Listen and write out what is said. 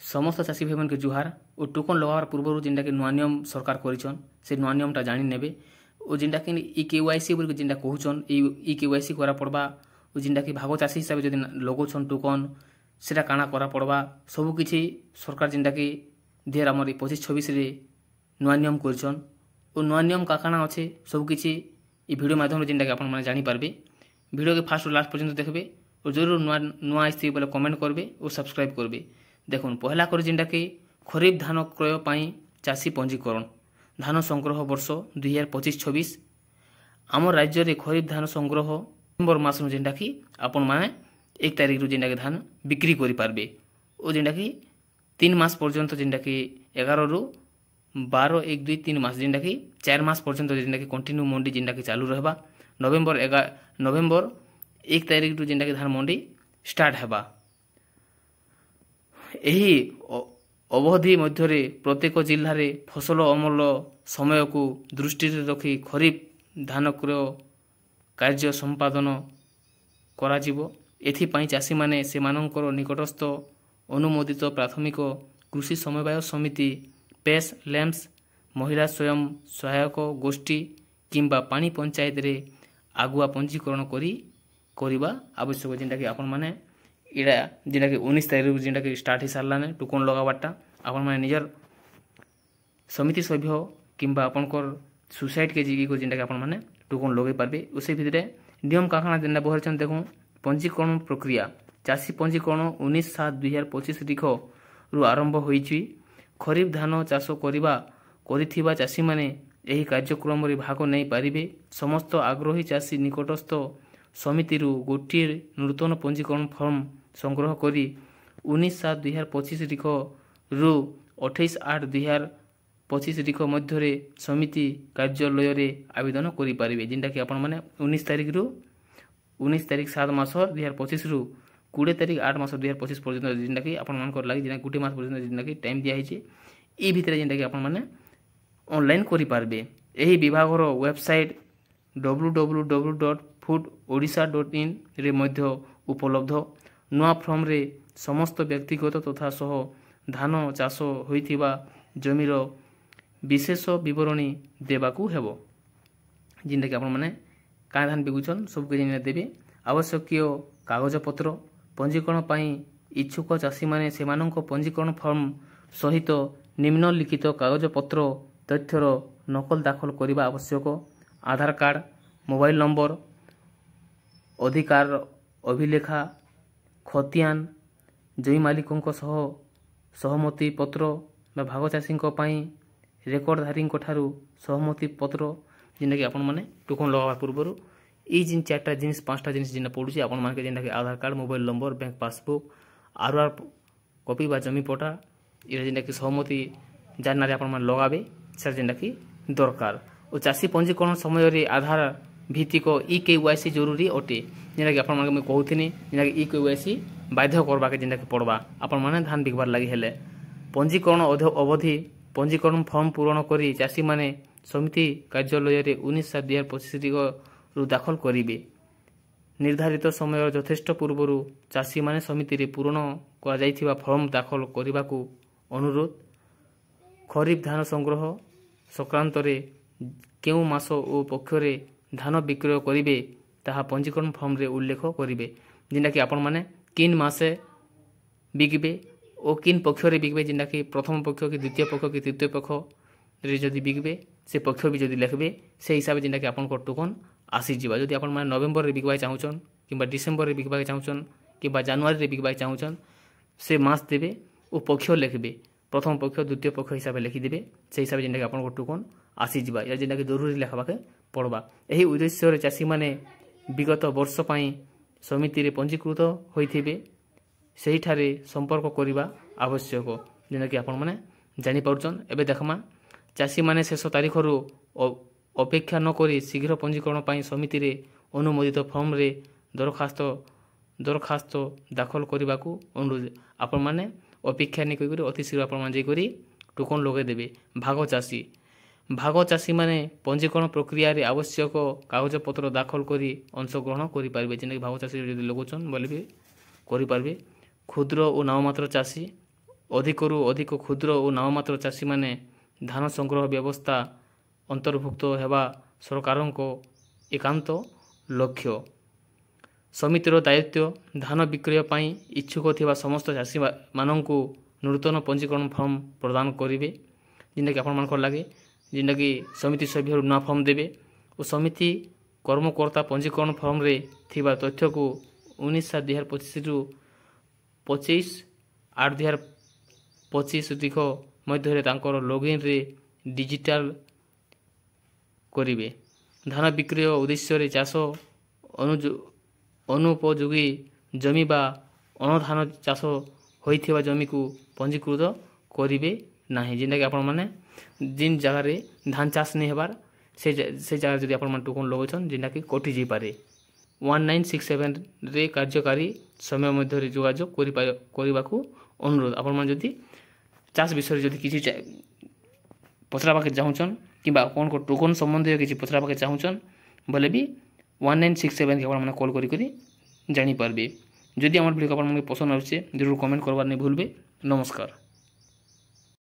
समस्त चाषी भाई मन के जुहार और टोकन लगावार पूर्व जिनटा कि नुआ नियम सरकार करिछन से नुआ नियमटा जानि नेबे और जिनटा कि ई केवाईसी बोल के जिनटा कहउछन ई केवाईसी करा पड़बा और जिनटा कि भाग चाषी हिसाब से जदि लगोछन टोकन सेटा काना करा पड़बा सब किछि सरकार जिनटा कि देर हमर 25-26 रे नुआ नियम करिछन और नुआ नियम का काना अच्छे सब किछि ई वीडियो माध्यम जिनटा कि आपण माने जानि पारबे। वीडियो के फास्ट और लास्ट पर्यंत देखबे और जरूर नुआ आइछि बोले कमेंट करबे और सब्सक्राइब करबे। देखुन पहला कर जिनटा कि खरीफ धान क्रय पाई चाषी पंजीकरण धान संग्रह वर्ष 2025-26 आम राज्य रे खरीफ धान संग्रह नवेम्बर मास जिनटा कि आपण माने 1 तारिख रु जिनटा कि धान बिक्री करि पारबे और जिनटा कि 3 मास पर्यंत जिनटा कि 11 रु 12 1 2 3 मास जिनटा कि 4 मास पर्यंत जिनटा कि कंटिन्यू मंडी जिनटा कि चालू रहबा। नवेम्बर 1 तारिख रु जिनटा कि धान मंडी स्टार्ट हेबा। एही अवधि मध्य प्रत्येक जिल्ला रे फसल अमल समय को दृष्टि रखी खरीफ धान क्रय कार्य संपादन करा जिवो। एथिपाई चाषी माने सेमानंकर निकटस्थ अनुमोदित प्राथमिक कृषि समवाय समिति पेस लैम्स महिला स्वयं सहायक गोष्ठी किंबा पानी पंचायत रे आगुआ पंजीकरण करिबा आवश्यक जिनटा कि आपण माने इड़ा जिनटा कि 19 तारिख जिनटा कि स्टार्ट हो सारलाने टोकन लगाबारटा आपण माने निजर समिति सभ्य किंबा आपनकर सोसाइटी के जीगी को जिनटा कि आपण माने टोकन लगे पारबे। उसे भितरे नियम काखना जिनटा बहरछन देखो पंजीकरण प्रक्रिया चाषी पंजीकरण 19/7/2025 तारिख रु आरंभ होईछि। खरीफ धान चाष करिथिबा चाषी माने एही कार्यक्रम रे भाग नै पारिबे। समस्त आग्रही चाषी निकटस्थ समिति रु गोटी नूतन पंजीकरण फॉर्म संग्रह करी 19/7/2025 तारिख रु 28/8/2025 तारिख मध्य समिति कार्यालय रे आवेदन करि पारिबे। जिनटा कि आपण माने 19 तारिख रु 19 तारिख 7 मास 2025 रु 20 तारिख 8 मास 2025 पर्यंत जिनटा कि आपण मानकर लागि जिना गुटी मास पर्यंत जिनटा कि टाइम दिया हिचे ई भितरे जिनटा कि आपण माने ऑनलाइन करि पारबे। एही विभाग रो वेबसाइट www.foododisha.in रे मध्य उपलब्ध। नुआ फॉर्म रे समस्त व्यक्तिगत तथा सह धान चाष होइथिबा जमीर विशेष विवरणी देबाकू हेबो। जिनटा कि आपण माने का धान बिगुछन सब के जिने देबे। आवश्यकीय कागज पत्र पंजीकरण पाई इच्छुक चाषी माने सेमानंक पंजीकरण फॉर्म सहित निम्नलिखित कागज पत्र तथ्यर नकल दाखल करिबा आवश्यक। आधार कार्ड मोबाइल नंबर अधिकार अभिलेखा खतियान जमी मालिकों सह सहमति पत्र भाग चाषी रेकर्डधारी ठारू सहमति पत्र जिनटा कि आपण माने टोकन लगावा पूर्व ई जिन 4टा जिनिस 5टा जिनिस जिन पड़ुछि आपण मानके जिनटा कि Aadhaar card mobile number bank passbook आर कॉपी बा जमी पटा इरा जिनटा कि सहमति जाननारे आपण मान लगाबे सर जिनटा कि दरकार। और चाषी पंजीकरण समय रे आधार भित्तिक ई केवाईसी जरूरी अटे। जेना कि आपण माने मैं कहउथिनी जेना कि ई केवाईसी बाध्य करबा के जेना कि पड़बा आपण माने धान बिकबार लागि हेले पंजीकरण अवधि पंजीकरण फॉर्म पूरण करी चाषी माने समिति कार्यालय रे 19/7/2025 तारिख रु दाखल करिवे। निर्धारित समय यथेष्ट पूर्वरु चाषी माने समिति रे पूरण करा जाइथिबा फॉर्म दाखल करिबाकू अनुरोध। खरीफ धान संग्रह संक्रांत रे केउ मास ओ पक्षरे धान विक्रय करिवे ताहा पंजीकरण फॉर्म रे उल्लेख करिवे। जिनटा कि आपण माने किन मासे बिकबे ओ किन पक्षरे बिकबे जिनटा कि प्रथम पक्ष कि द्वितीय पक्ष कि तृतीय पक्ष रे जदि बिकबे से पक्ष भी जदि लिखबे से हिसाब जिनटा कि आपण को टोकन आसी जिबा। जदि आपण माने नवेम्बर रे बिकबा चाहुचन किबा डिसेंबर रे बिकबा चाहुचन किबा जनवरी रे बिकबा चाहुचन से मास देबे ओ पक्ष लिखबे प्रथम पक्ष द्वितीय पक्ष हिसाब लिखि देबे से हिसाब जिनटा कि आपण को टोकन आसी जिबा। या जिनटा कि जरूरी लिखबाके पड़बा। एही उद्देश्य रे चाषी माने विगत वर्ष पाई समिति रे पंजीकृत होइथिबे सेही ठारे संपर्क करिबा आवश्यक। जेना कि आपण माने जानि पाउछन। एबे देखमा चाषी माने शेष तारिख रु अपेक्षा न करी शीघ्र पंजीकरण पाई समिति रे अनुमोदित फॉर्म रे दरखास्त दाखल करिबाकू अनुरोध। आपण माने अपेक्षा नै करी अति शीघ्र आपण मान जे करी टोकन लगे देबे। भाग चाषी माने पंजीकरण प्रक्रिया रे आवश्यक कागज पत्र दाखल करी अंशग्रहण करि पारबे। जेने भाग चाषी जदि लगोचन बोले भी करि पारबे। क्षुद्र और नाममात्र चाषी ଅଧିକରୁ ଅଧିକ କ୍ଷୁଦ୍ର ଓ ନାମମାତ୍ର ଚାଷୀମାନେ ଧାନ ସଂଗ୍ରହ ବ୍ୟବସ୍ଥା ଅନ୍ତର୍ଭୁକ୍ତ ହେବା ସରକାରଙ୍କ ଏକାନ୍ତ ଲକ୍ଷ୍ୟ। ସମିତିର ଦାୟିତ୍ୱ ଧାନ ବିକ୍ରୟ ପାଇଁ ଇଚ୍ଛୁକ ଥିବା ସମସ୍ତ ଚାଷୀମାନଙ୍କୁ ନୂତନ ପଞ୍ଜୀକରଣ ଫର୍ମ ପ୍ରଦାନ କରିବେ, ଯେନ୍ଟାକି ଆପଣମାନଙ୍କର ଲାଗେ, ଯେନ୍ଟାକି ସମିତି ସଭ୍ୟରୁ ନୂଆ ଫର୍ମ ଦେବେ ଓ ସମିତି କର୍ମକର୍ତ୍ତା ପଞ୍ଜୀକରଣ ଫର୍ମରେ ଥିବା ତଥ୍ୟକୁ 19/2025ରୁ 25/8/2025 ତାରିଖ ମଧ୍ୟରେ ତାଙ୍କର ଲଗ୍ଇନ୍ରେ ଡିଜିଟାଲ କରିବେ। ଧାନ ବିକ୍ରୟ ଉଦ୍ଦେଶ୍ୟରେ ଚାଷ ଅନୁପଯୋଗୀ ଜମି ବା ଅଣଧାନ ଚାଷ ହୋଇଥିବା ଜମିକୁ ପଞ୍ଜୀକୃତ କରିବେ ନାହିଁ। ଯେନ୍ଟାକି ଆପଣମାନେ ଯେନ୍ ଜାଗାରେ ଧାନ ଚାଷ ନେଇ ହେବାର ସେ ଜାଗାରେ ଯଦି ଆପଣମାନେ ଟୋକନ୍ ଲଗାଉଛନ୍ ଯେନ୍ଟାକି କଟିଯାଇପାରେ। 1967ରେ କାର୍ଯ୍ୟକାରୀ ସମୟ ମଧ୍ୟରେ ଯୋଗାଯୋଗ କରିବାକୁ ଅନୁରୋଧ। ଆପଣମାନେ ଯଦି ଚାଷ ବିଷୟରେ ଯଦି କିଛି ପଚରାବାକେ ଚାହୁଁଛନ୍ କିମ୍ବା ଆପଣଙ୍କ ଟୋକନ୍ ସମ୍ବନ୍ଧୀୟ କିଛି ପଚରାବାକେ ଚାହୁଁଛନ୍ ବୋଲେ ବି 1967କେ ଆପଣମାନେ କଲ୍ କରିକରି ଜାଣିପାରିବେ। ଯଦି ଆମର ଭିଡ଼ିଓ ଆପଣମାନଙ୍କୁ ପସନ୍ଦ ଆସୁଛେ ଜରୁର କମେଣ୍ଟ କରବାର୍ ନାଇଁ ଭୁଲବେ। ନମସ୍କାର।